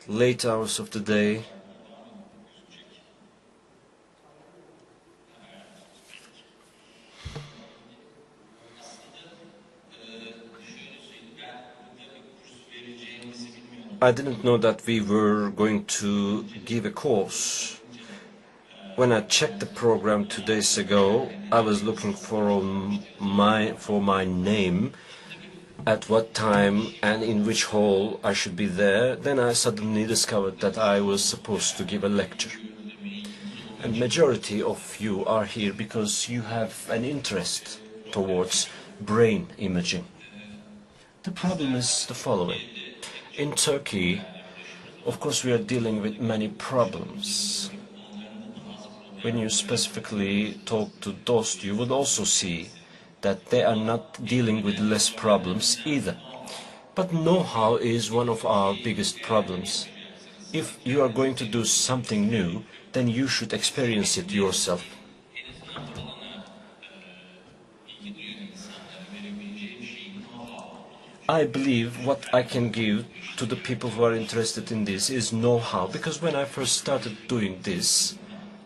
late hours of the day. I didn't know that we were going to give a course. When I checked the program 2 days ago, I was looking for my name, at what time and in which hall I should be there. Then I suddenly discovered that I was supposed to give a lecture. And majority of you are here because you have an interest towards brain imaging. The problem is the following. In Turkey, of course, we are dealing with many problems. When you specifically talk to DOST, you would also see that they are not dealing with less problems either. But know-how is one of our biggest problems. If you are going to do something new, then you should experience it yourself. I believe what I can give to the people who are interested in this is know-how, because when I first started doing this,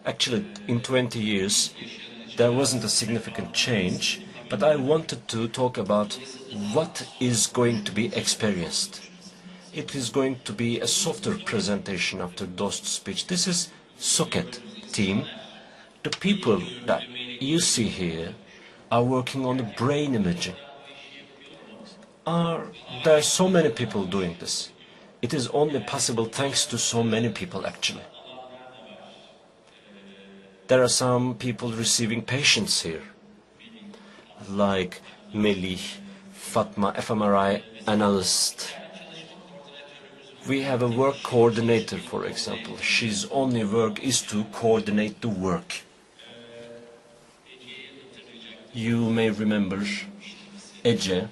actually in 20 years, there wasn't a significant change, but I wanted to talk about what is going to be experienced. It is going to be a softer presentation after DOST speech. This is Socket team. The people that you see here are working on the brain imaging. There are so many people doing this. It is only possible thanks to so many people, actually. There are some people receiving patients here, like Melih, Fatma, fMRI analyst. We have a work coordinator, for example. She's only work is to coordinate the work. You may remember Ece.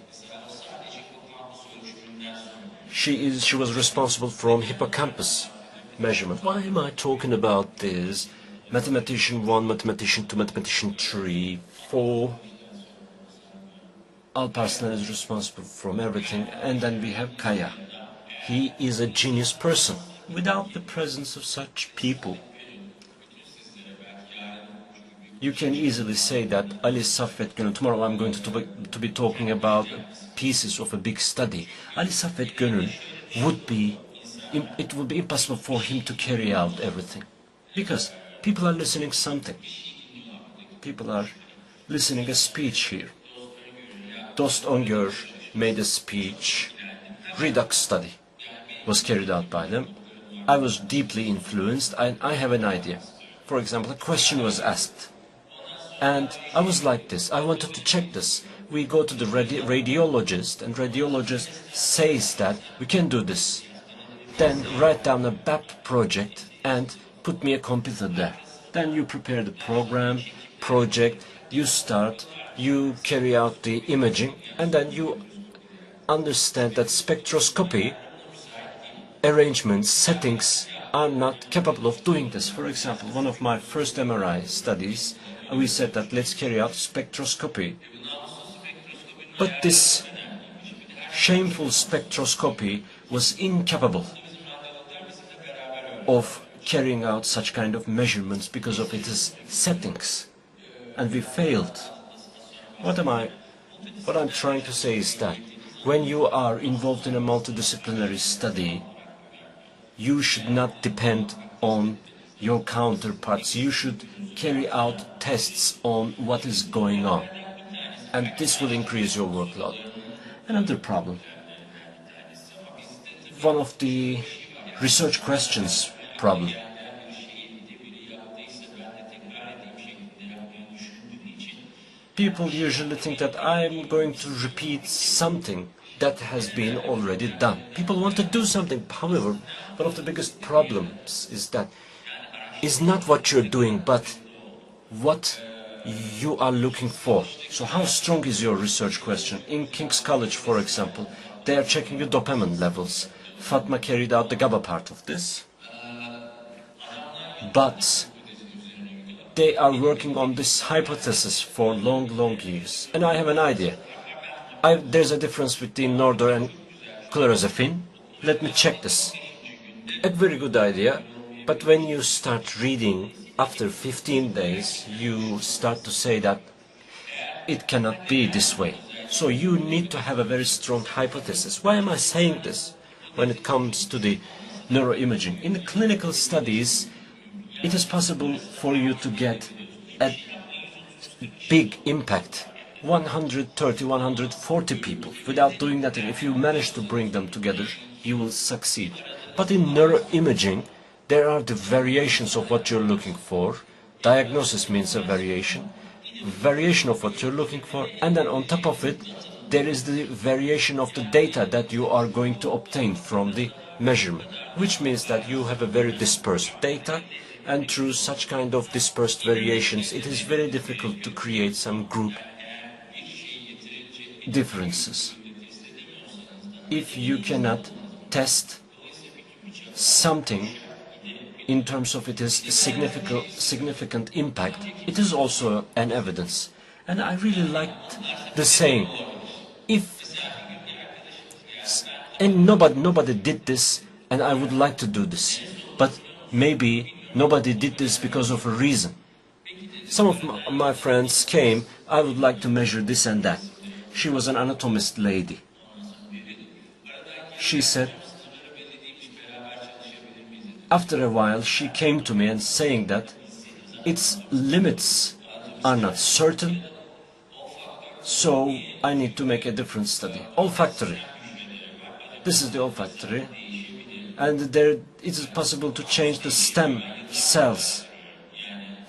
She was responsible from hippocampus measurement. Why am I talking about this? Mathematician 1, mathematician 2, mathematician 3, 4. Alparslan is responsible from everything. And then we have Kaya. He is a genius person. Without the presence of such people, you can easily say that Ali Saffet Gönül, tomorrow I'm going to be talking about pieces of a big study. Ali Saffet Gönül it would be impossible for him to carry out everything. Because people are listening something. People are listening a speech here. Dost Öngör made a speech. Redux study was carried out by them. I was deeply influenced and I have an idea. For example, a question was asked. And I was like this. I wanted to check this. We go to the radiologist, and radiologist says that we can do this. Then write down a BAP project and put me a computer there. Then you prepare the program, project, you start, you carry out the imaging, and then you understand that spectroscopy arrangements, settings are not capable of doing this. For example, one of my first MRI studies, we said that let's carry out spectroscopy. But this shameful spectroscopy was incapable of carrying out such kind of measurements because of its settings. And we failed. What I'm trying to say is that when you are involved in a multidisciplinary study, you should not depend on your counterparts. You should carry out tests on what is going on. And this will increase your workload. Another problem. One of the research questions problem. People usually think that I'm going to repeat something that has been already done. People want to do something. However, one of the biggest problems is that it's not what you're doing, but what you are looking for. So how strong is your research question? In King's College, for example, they are checking the dopamine levels. Fatma carried out the GABA part of this. But they are working on this hypothesis for long years. And I have an idea. There's a difference between Norder and chlorozepine. Let me check this. a very good idea, but when you start reading after 15 days, you start to say that it cannot be this way. So you need to have a very strong hypothesis. Why am I saying this? When it comes to the neuroimaging, in the clinical studies, it is possible for you to get a big impact, 130, 140 people, without doing nothing. If you manage to bring them together, you will succeed. But in neuroimaging, there are the variations of what you're looking for. Diagnosis means a variation of what you're looking for, and then on top of it, there is the variation of the data that you are going to obtain from the measurement, which means that you have a very dispersed data, and through such kind of dispersed variations, it is very difficult to create some group differences. If you cannot test something in terms of its significant impact, it is also an evidence. And I really liked the saying, and nobody did this, and I would like to do this, but maybe nobody did this because of a reason. Some of my friends came, I would like to measure this and that. She was an anatomist lady. She said, after a while, she came to me and saying that its limits are not certain, so I need to make a different study. Olfactory. This is the olfactory, and there it is possible to change the stem cells.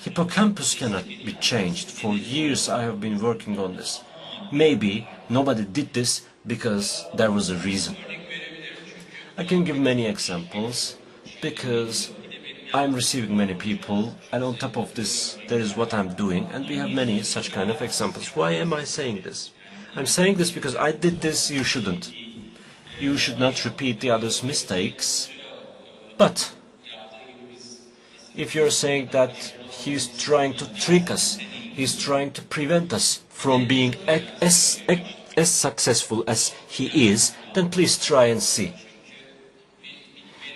Hippocampus cannot be changed. For years I have been working on this. Maybe nobody did this because there was a reason. I can give many examples because I'm receiving many people, and on top of this there is what I'm doing, and we have many such kind of examples. Why am I saying this? I'm saying this because I did this, you shouldn't. You should not repeat the other's mistakes. But if you're saying that he's trying to trick us, he's trying to prevent us from being as successful as he is, then please try and see.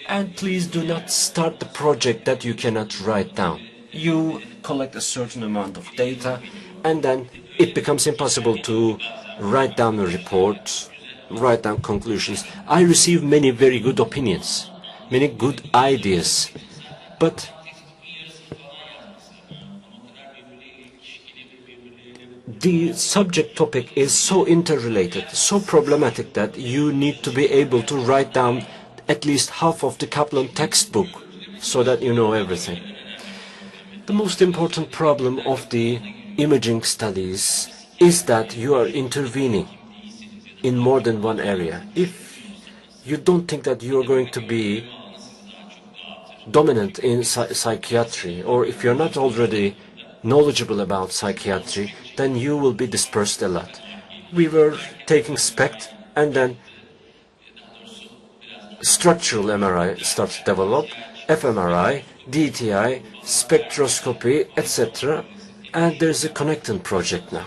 And please do not start the project that you cannot write down. You collect a certain amount of data, and then it becomes impossible to write down a report, write down conclusions. I receive many very good opinions, many good ideas, but the subject topic is so interrelated, so problematic, that you need to be able to write down at least half of the Kaplan textbook so that you know everything. The most important problem of the imaging studies is that you are intervening in more than one area. If you don't think that you are going to be dominant in psychiatry, or if you're not already knowledgeable about psychiatry, then you will be dispersed a lot. We were taking SPECT, and then structural MRI starts to develop, fMRI, DTI, spectroscopy, etc. And there's a connecting project now.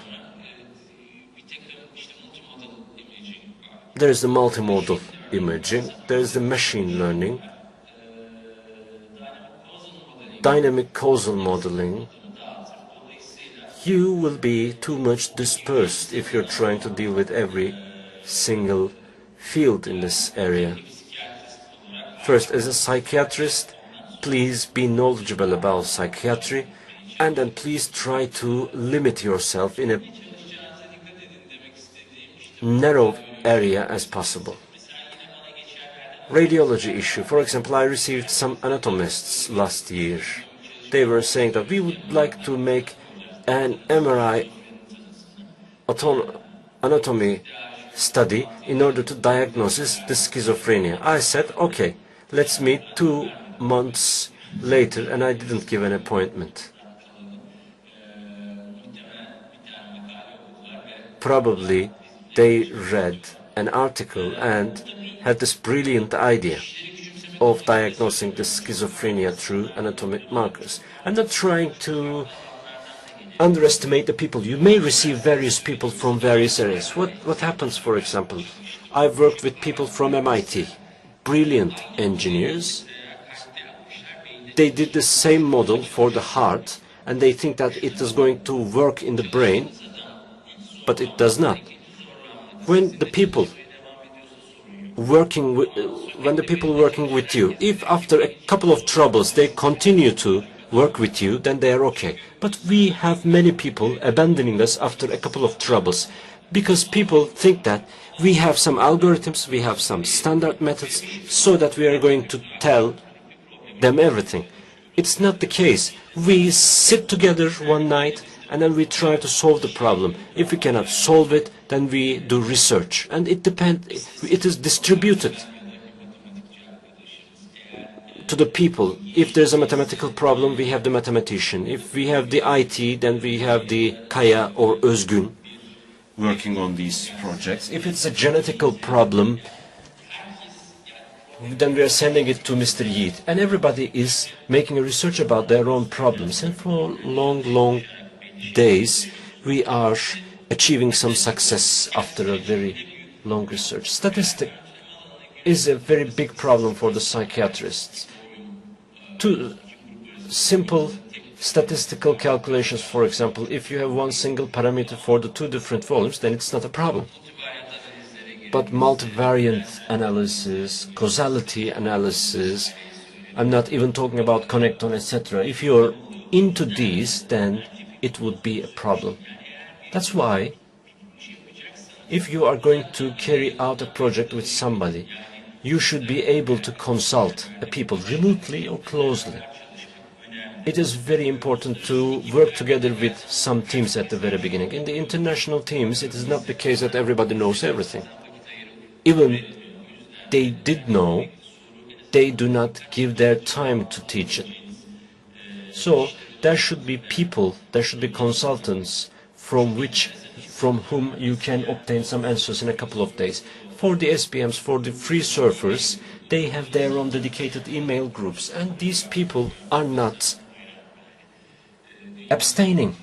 There's the multimodal imaging, there's the machine learning, dynamic causal modeling. You will be too much dispersed if you're trying to deal with every single field in this area. First, as a psychiatrist, please be knowledgeable about psychiatry, and then please try to limit yourself in a narrow area as possible. Radiology issue. For example, I received some anatomists last year. They were saying that we would like to make an MRI anatomy study in order to diagnose the schizophrenia. I said, okay, let's meet 2 months later, and I didn't give an appointment. Probably they read an article and had this brilliant idea of diagnosing the schizophrenia through anatomic markers. I'm not trying to underestimate the people. You may receive various people from various areas. What happens, for example? I've worked with people from MIT, brilliant engineers, they did the same model for the heart, and they think that it is going to work in the brain, but it does not. When the people working with you, if after a couple of troubles they continue to work with you, then they are okay. But we have many people abandoning us after a couple of troubles, because people think that we have some algorithms, we have some standard methods, so that we are going to tell them everything. It's not the case. We sit together one night and then we try to solve the problem. If we cannot solve it, then we do research, and it is distributed to the people. If there's a mathematical problem, we have the mathematician. If we have the IT, then we have the Kaya or Özgün working on these projects. If it's a genetical problem, then we are sending it to Mr. Yiğit. And everybody is making a research about their own problems. And for long days, we are achieving some success after a very long research. Statistic is a very big problem for the psychiatrists. Two simple statistical calculations, for example, if you have one single parameter for the two different volumes, then it's not a problem. But multivariate analysis, causality analysis, I'm not even talking about connecton, etc. If you're into these, then it would be a problem. That's why, if you are going to carry out a project with somebody, you should be able to consult people remotely or closely. It is very important to work together with some teams at the very beginning. In the international teams, it is not the case that everybody knows everything. Even they did know, they do not give their time to teach it. So there should be people, there should be consultants from whom you can obtain some answers in a couple of days. For the SPMs, for the free surfers, they have their own dedicated email groups, and these people are not abstaining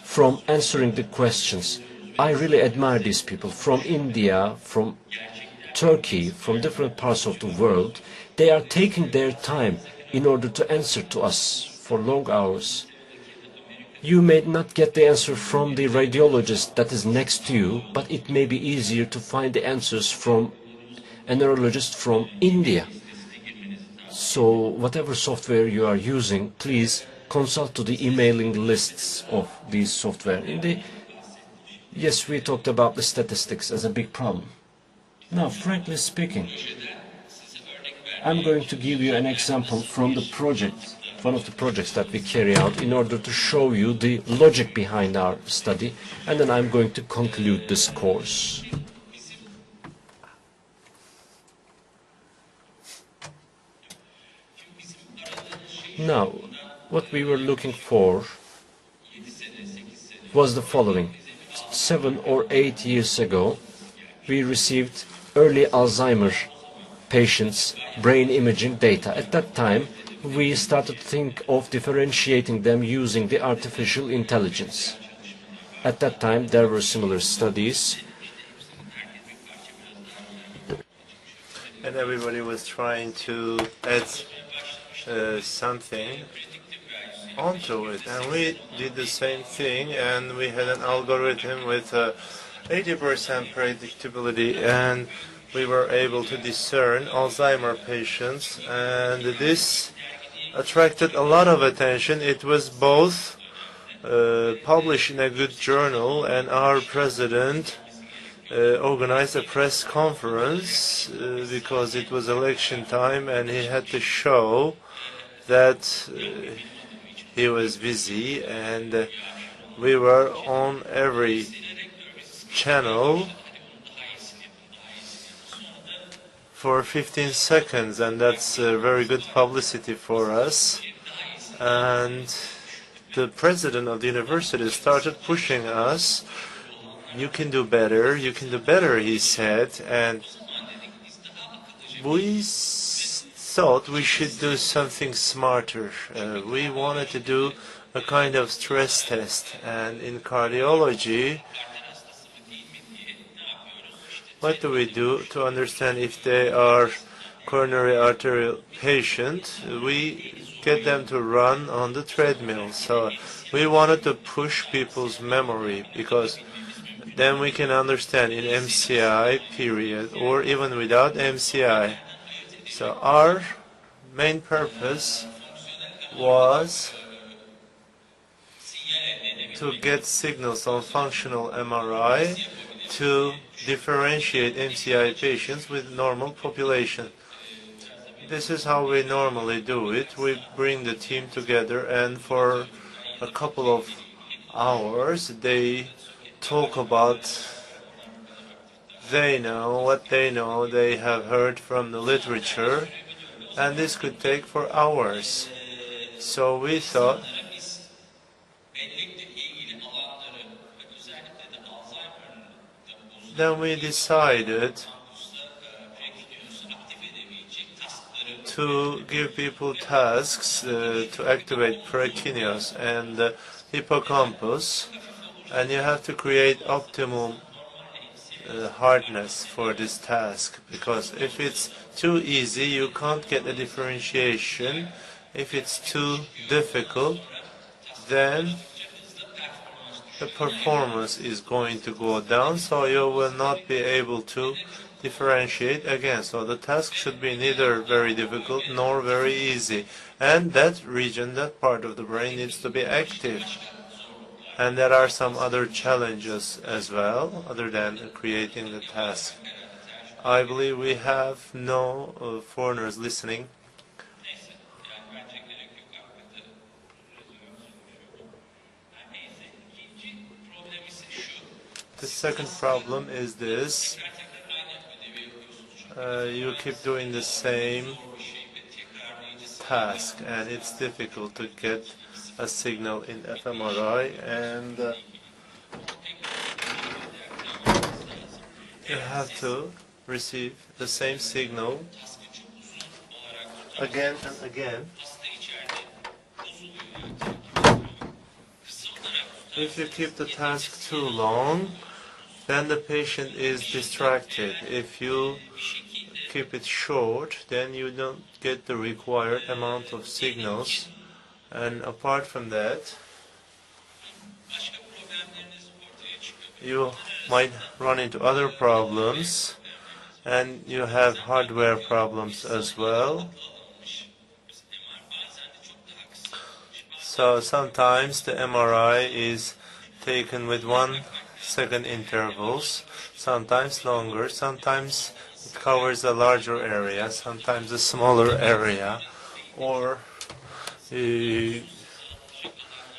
from answering the questions. I really admire these people from India, from Turkey, from different parts of the world. They are taking their time in order to answer to us for long hours. You may not get the answer from the radiologist that is next to you, but it may be easier to find the answers from a neurologist from India. So whatever software you are using, please consult to the emailing lists of these software. Yes, we talked about the statistics as a big problem. Now, frankly speaking, I'm going to give you an example from the project, one of the projects that we carry out, in order to show you the logic behind our study, and then I'm going to conclude this course. Now, what we were looking for was the following. 7 or 8 years ago, we received early Alzheimer patients' brain imaging data. At that time, we started to think of differentiating them using the artificial intelligence. At that time, there were similar studies. And everybody was trying to add something onto it, and we did the same thing, and we had an algorithm with 80% predictability, and we were able to discern Alzheimer patients, and this attracted a lot of attention. It was both published in a good journal, and our president organized a press conference because it was election time, and he had to show that he was busy, and we were on every channel for 15 seconds, and that's very good publicity for us. And the president of the university started pushing us. You can do better, he said, and we thought we should do something smarter. We wanted to do a kind of stress test, and in cardiology, what do we do to understand if they are coronary arterial patient? We get them to run on the treadmill. So we wanted to push people's memory, because then we can understand in MCI period or even without MCI. So our main purpose was to get signals on functional MRI to differentiate MCI patients with normal population. This is how we normally do it. We bring the team together, and for a couple of hours they talk about what they know, they have heard from the literature, and this could take for hours. So we thought then we decided to give people tasks to activate prekineus and hippocampus, and you have to create optimal hardness for this task, because if it's too easy you can't get a differentiation. If it's too difficult, then the performance is going to go down, so you will not be able to differentiate again. So the task should be neither very difficult nor very easy, and that region, that part of the brain needs to be active. And there are some other challenges as well, other than creating the task. I believe we have no foreigners listening. The second problem is this. You keep doing the same task, and it's difficult to get a signal in fMRI, and you have to receive the same signal again and again. If you keep the task too long, then the patient is distracted. If you keep it short, then you don't get the required amount of signals. And apart from that, you might run into other problems, and you have hardware problems as well. So sometimes the MRI is taken with 1 second intervals, sometimes longer, sometimes it covers a larger area, sometimes a smaller area, or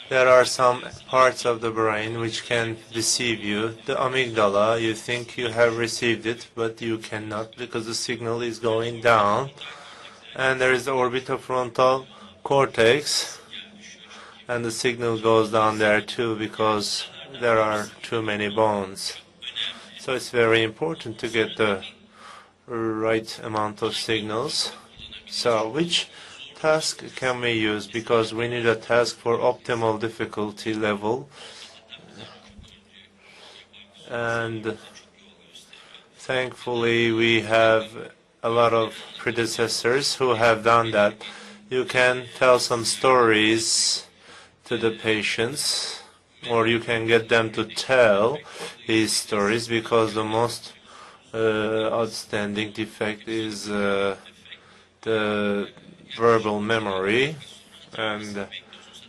there are some parts of the brain which can deceive you. The amygdala, you think you have received it, but you cannot, because the signal is going down. And there is the orbitofrontal cortex, and the signal goes down there too, because there are too many bones. So it's very important to get the right amount of signals. So which task can we use? Because we need a task for optimal difficulty level, and thankfully we have a lot of predecessors who have done that. You can tell some stories to the patients, or you can get them to tell these stories, because the most outstanding defect is the verbal memory. And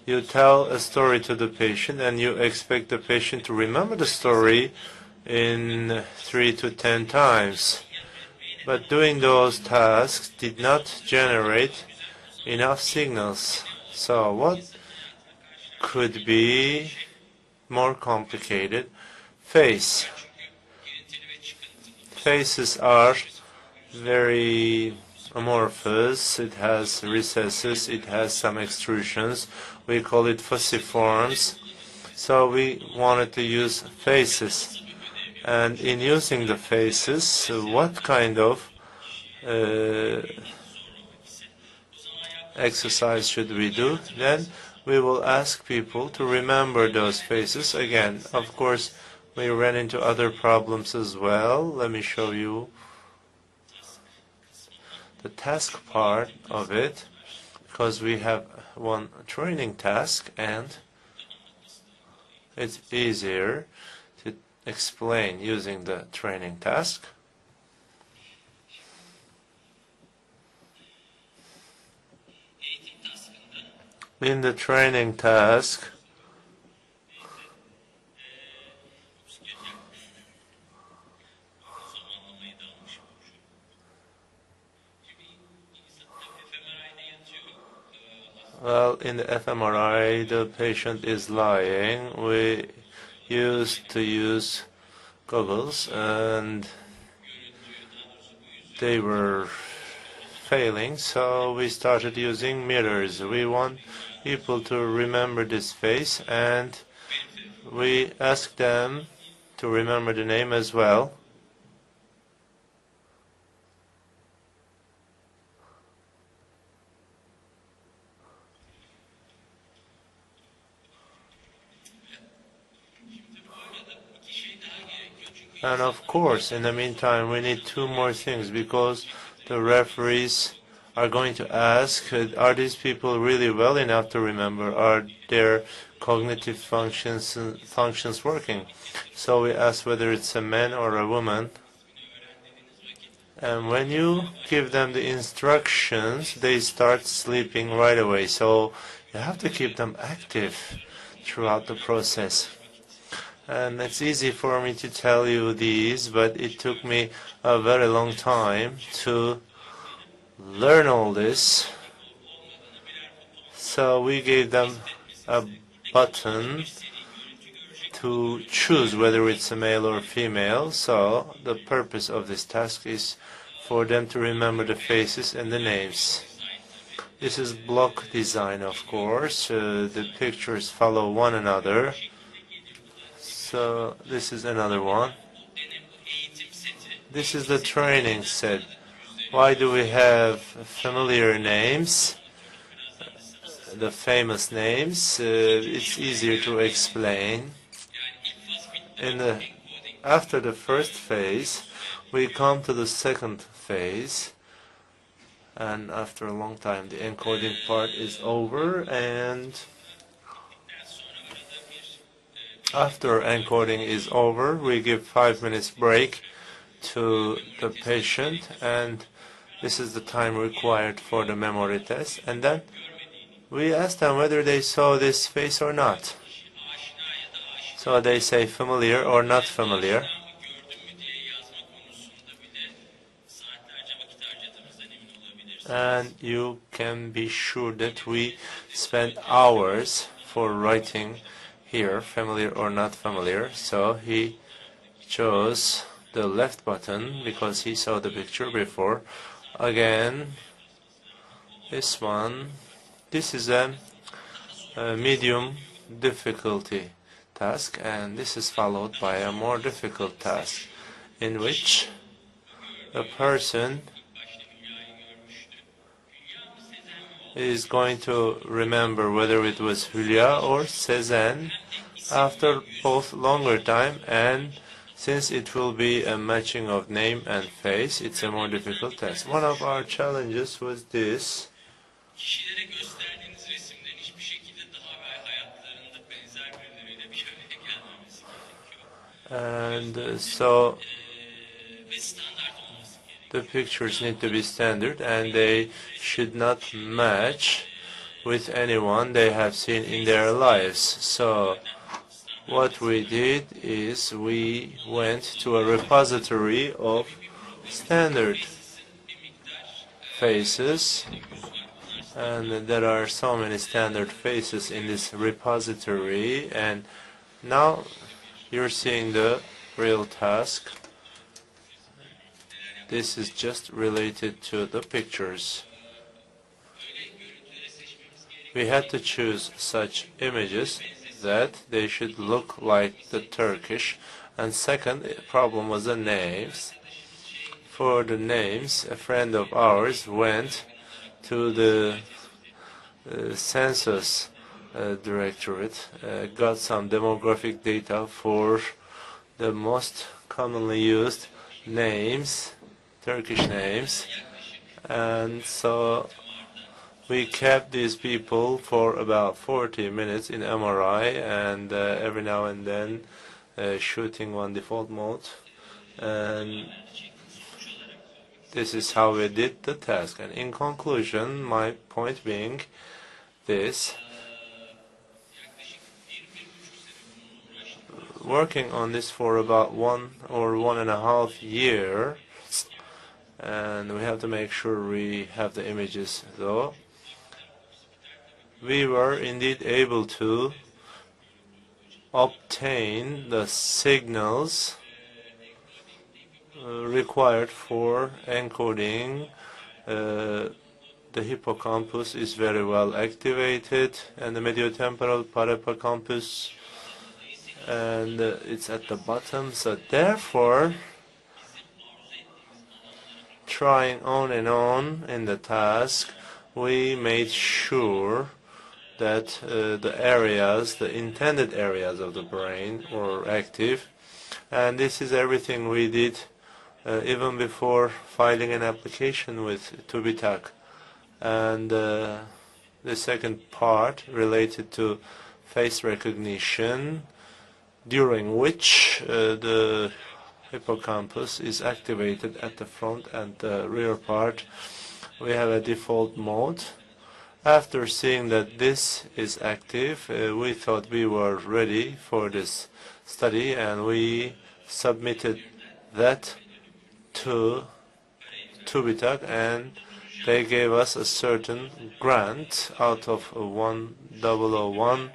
you tell a story to the patient, and you expect the patient to remember the story in 3 to 10 times. But doing those tasks did not generate enough signals. So what could be more complicated? Face. Faces are very amorphous. It has recesses, it has some extrusions. We call it fusiforms. So we wanted to use faces. And in using the faces, what kind of exercise should we do? Then we will ask people to remember those faces. Again, of course, we ran into other problems as well. Let me show you the task part of it. because we have one training task and it's easier to explain using the training task. In the training task, well, in the fMRI, the patient is lying. We used to use goggles and they were failing, so we started using mirrors. We want people to remember this face and we asked them to remember the name as well. And of course, in the meantime, we need two more things because the referees are going to ask, are these people really well enough to remember? Are their cognitive functions working? So we ask whether it's a man or a woman. And when you give them the instructions, they start sleeping right away. So you have to keep them active throughout the process. And it's easy for me to tell you these, but it took me a very long time to learn all this. So we gave them a button to choose whether it's a male or female. So the purpose of this task is for them to remember the faces and the names. This is block design, of course. The pictures follow one another. So this is another one. This is the training set. Why do we have familiar names, the famous names? It's easier to explain. After the first phase, we come to the second phase, and after a long time, the encoding part is over, and after encoding is over, we give 5 minutes break to the patient, and this is the time required for the memory test. And then we ask them whether they saw this face or not. So they say familiar or not familiar. And you can be sure that we spend hours for writing here, familiar or not familiar. So he chose the left button because he saw the picture before. Again, this one. This is a medium difficulty task, and this is followed by a more difficult task in which a person is going to remember whether it was Hülya or Sezen after both longer time, and since it will be a matching of name and face, it's a more difficult test. One of our challenges was this. And so the pictures need to be standard and they should not match with anyone they have seen in their lives. So what we did is we went to a repository of standard faces, and there are so many standard faces in this repository, and now you're seeing the real task. This is just related to the pictures. We had to choose such images that they should look like the Turkish. And second problem was the names. For the names, a friend of ours went to the census directorate, got some demographic data for the most commonly used names, Turkish names, and so We kept these people for about 40 minutes in MRI, and every now and then shooting on default mode. And this is how we did the task. And in conclusion, my point being this: working on this for about 1 or 1.5 years, and we have to make sure we have the images though. We were indeed able to obtain the signals required for encoding. The hippocampus is very well activated, and the mediotemporal parahippocampus, and it's at the bottom. So therefore, trying on and on in the task, we made sure that the areas, the intended areas of the brain were active. And this is everything we did even before filing an application with TÜBİTAK. And the second part related to face recognition, during which the hippocampus is activated at the front and the rear part. We have a default mode. After seeing that this is active, we thought we were ready for this study, and we submitted that to TÜBİTAK, and they gave us a certain grant out of 1001.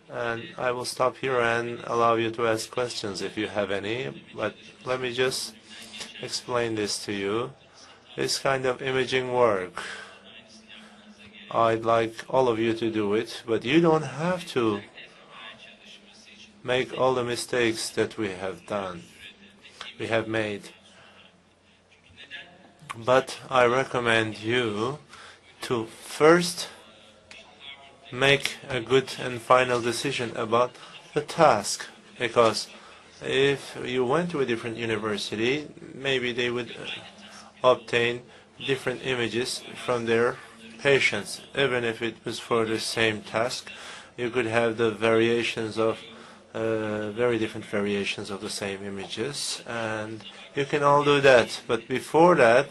And I will stop here and allow you to ask questions if you have any, but let me just explain this to you. This kind of imaging work, I'd like all of you to do it, but you don't have to make all the mistakes that we have made. But I recommend you to first make a good and final decision about the task, because if you went to a different university, maybe they would obtain different images from their patients. Even if it was for the same task, you could have the variations of very different variations of the same images, and you can all do that. But before that,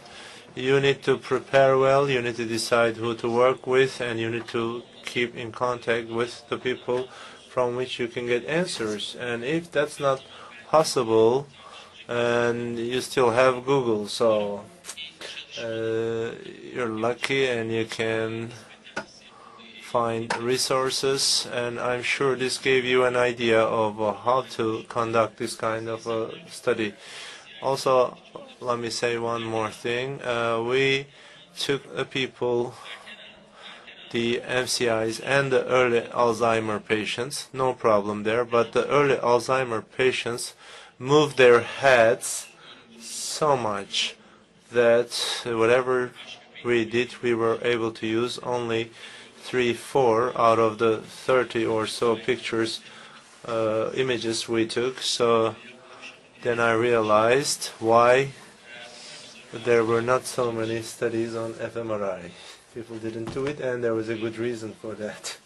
you need to prepare well, you need to decide who to work with, and you need to keep in contact with the people from which you can get answers. And if that's not possible, and you still have Google, so you're lucky and you can find resources, and I'm sure this gave you an idea of how to conduct this kind of study. Also, let me say one more thing. We took people, the MCIs and the early Alzheimer patients, no problem there, but the early Alzheimer patients moved their heads so much that whatever we did, we were able to use only 3-4 out of the 30 or so pictures, images we took. So then I realized why there were not so many studies on fMRI. People didn't do it, and there was a good reason for that.